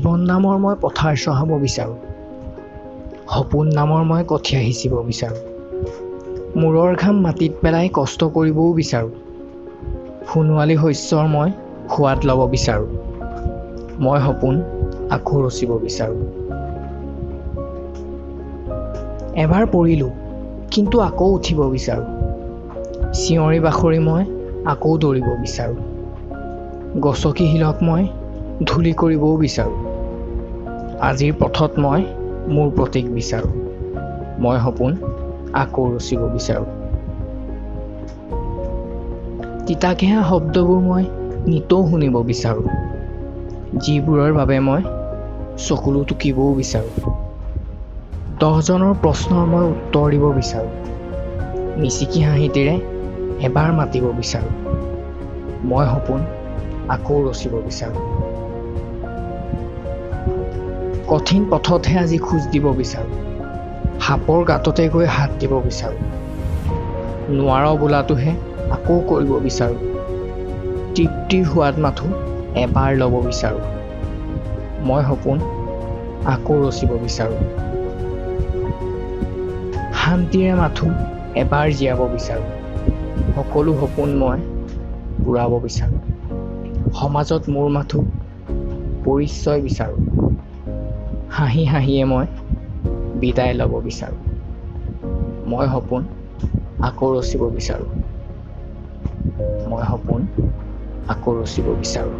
জীৱন নামৰ মই পথাৰ চহাব বিচাৰোঁ। সপোন নামৰ মই কঠীয়া সিঁচিব বিচাৰোঁ। মূৰৰ ঘাম মাটিত পেলাই কষ্ট কৰিবও বিচাৰোঁ। সোণোৱালী শস্যৰ মই সোৱাদ ল'ব বিচাৰোঁ। মই সপোন আকৌ ৰচিব বিচাৰোঁ। এবাৰ পৰিলোঁ, কিন্তু আকৌ উঠিব বিচাৰোঁ। চিঞৰি বাখৰি মই আকৌ দৌৰিব বিচাৰোঁ। গছকি শিলক মই ধূলি কৰিবও বিচাৰোঁ। আজিৰ পথত মই মোৰ প্ৰতীক বিচাৰোঁ। মই সপোন আকৌ ৰচিব বিচাৰোঁ। তিতাকেহা শব্দবোৰ মই নিতৌ শুনিব বিচাৰোঁ। যিবোৰৰ বাবে মই চকুলো টুকিবও বিচাৰোঁ। 10জনৰ প্ৰশ্নৰ মই উত্তৰ দিব বিচাৰোঁ। মিচিকি হাঁহিতেৰে এবাৰ মাতিব বিচাৰোঁ। মই সপোন আকৌ ৰচিব বিচাৰোঁ। কঠিন পথতহে আজি খোজ দিব বিচাৰোঁ। সাপৰ গাঁততে গৈ হাত দিব বিচাৰোঁ। নোৱাৰ বোলাটোহে আকৌ কৰিব বিচাৰোঁ। তৃপ্তিৰ সোৱাদ মাথো এবাৰ ল'ব বিচাৰোঁ। মই সপোন আকৌ ৰচিব বিচাৰোঁ। শান্তিৰে মাথো এবাৰ জীয়াব বিচাৰোঁ। সকলো সপোন মই পূৰাব বিচাৰোঁ। সমাজত মোৰ মাথো পৰিচয় বিচাৰোঁ। হাঁহি হাঁহিয়ে মই বিদায় ল'ব বিচাৰোঁ। মই সপোন আকৌ ৰচিব বিচাৰোঁ। মই সপোন আকৌ ৰচিব বিচাৰোঁ।